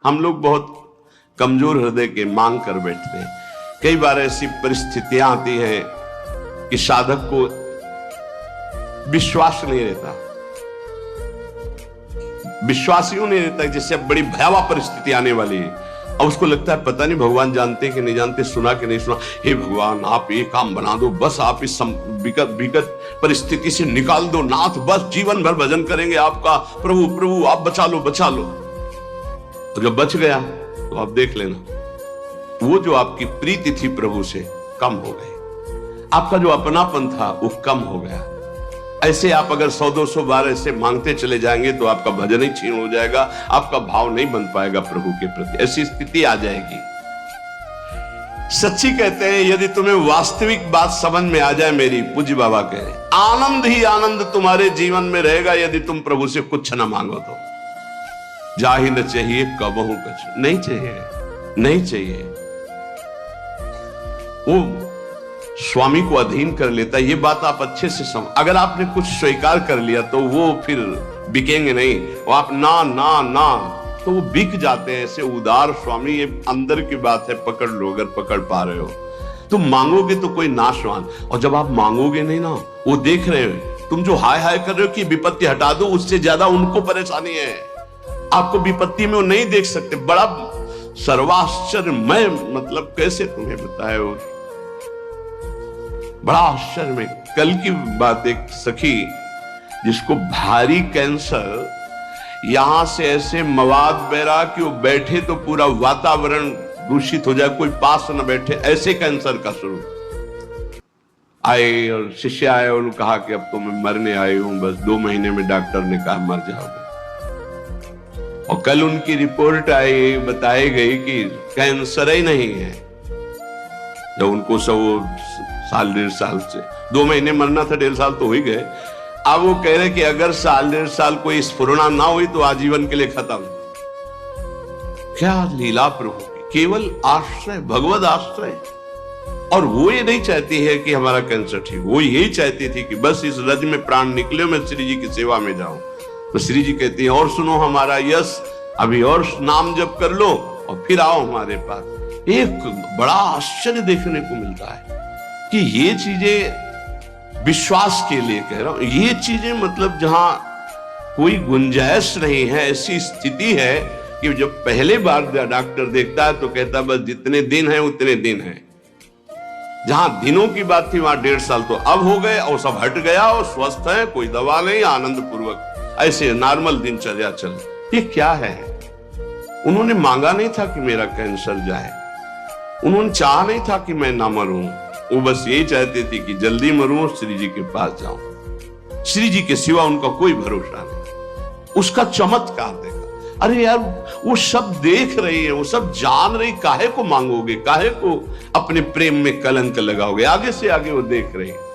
हम लोग बहुत कमजोर हृदय के मांग कर बैठते हैं। कई बार ऐसी परिस्थितियां आती हैं कि साधक को विश्वास नहीं रहता, विश्वास यूं नहीं रहता जैसे अब बड़ी भयावह परिस्थिति आने वाली है और उसको लगता है पता नहीं भगवान जानते कि नहीं जानते, सुना कि नहीं सुना। हे भगवान आप ये काम बना दो, बस आप इस विकट परिस्थिति से निकाल दो नाथ, बस जीवन भर भजन करेंगे आपका, प्रभु प्रभु आप बचा लो बचा लो। तो जब बच गया तो आप देख लेना वो जो आपकी प्रीति थी प्रभु से कम हो गई, आपका जो अपनापन था वो कम हो गया। ऐसे आप अगर 100-200 बार ऐसे मांगते चले जाएंगे तो आपका भजन ही क्षीण हो जाएगा, आपका भाव नहीं बन पाएगा प्रभु के प्रति, ऐसी स्थिति आ जाएगी। सच्ची कहते हैं यदि तुम्हें वास्तविक बात समझ में आ जाए, मेरी पूज्य बाबा कह रहे आनंद ही आनंद तुम्हारे जीवन में रहेगा यदि तुम प्रभु से कुछ न मांगो तो। जा ही न चाहिए कबहू कुछ नहीं चाहिए, नहीं चाहिए। वो स्वामी को अधीन कर लेता है, ये बात आप अच्छे से समझ। अगर आपने कुछ स्वीकार कर लिया तो वो फिर बिकेंगे नहीं, वो आप ना ना ना तो वो बिक जाते हैं। ऐसे उदार स्वामी, ये अंदर की बात है, पकड़ लो अगर पकड़ पा रहे हो। तुम मांगोगे तो कोई नाशवान, और जब आप मांगोगे नहीं ना, वो देख रहे हो तुम जो हाय हाय कर रहे हो कि विपत्ति हटा दो, उससे ज्यादा उनको परेशानी है। आपको विपत्ति में वो नहीं देख सकते। बड़ा सर्वाश्चर्यमय, मतलब कैसे तुम्हें बताए, बड़ा आश्चर्य में। कल की बात, एक सखी जिसको भारी कैंसर, यहां से ऐसे मवाद बह रहा कि वो बैठे तो पूरा वातावरण दूषित हो जाए, कोई पास न बैठे, ऐसे कैंसर का शुरू। आए और शिष्य आए, उन्होंने कहा कि अब तो मैं मरने आई हूं, बस 2 महीने में डॉक्टर ने कहा मर जाओगे। और कल उनकी रिपोर्ट आई, बताई गई कि कैंसर ही नहीं है। जब उनको सब 1.5 साल से 2 महीने मरना था, 1.5 साल तो हो ही गए। अब वो कह रहे कि अगर 1.5 साल कोई स्फुरना ना हुई तो आजीवन के लिए खत्म। क्या लीला प्रभु की, केवल आश्रय, भगवद आश्रय। और वो ये नहीं चाहती है कि हमारा कैंसर ठीक, वो यही चाहती थी कि बस इस रज में प्राण निकले, मैं श्री जी की सेवा में जाऊं। तो श्री जी कहती है और सुनो हमारा यश, अभी और नाम जप कर लो और फिर आओ हमारे पास। एक बड़ा आश्चर्य देखने को मिलता है कि ये चीजें विश्वास के लिए कह रहा हूं, ये चीजें मतलब जहां कोई गुंजाइश नहीं है, ऐसी स्थिति है कि जब पहले बार डॉक्टर देखता है तो कहता बस जितने दिन हैं उतने दिन हैं। जहां दिनों की बात थी वहां 1.5 साल तो अब हो गए और सब हट गया और स्वस्थ है, कोई दवा नहीं, आनंद पूर्वक ऐसे नॉर्मल दिनचर्या चल। ये क्या है? उन्होंने मांगा नहीं था कि मेरा कैंसर जाए, उन्होंने चाहा नहीं था कि मैं ना मरूं, वो बस यही चाहती थी कि जल्दी मरूं और श्री जी के पास जाऊं। श्री जी के सिवा उनका कोई भरोसा नहीं। उसका चमत्कार देखा। अरे यार वो सब देख रही है, वो सब जान रही, काहे को मांगोगे, काहे को अपने प्रेम में कलंक लगाओगे? आगे से आगे वो देख रही है।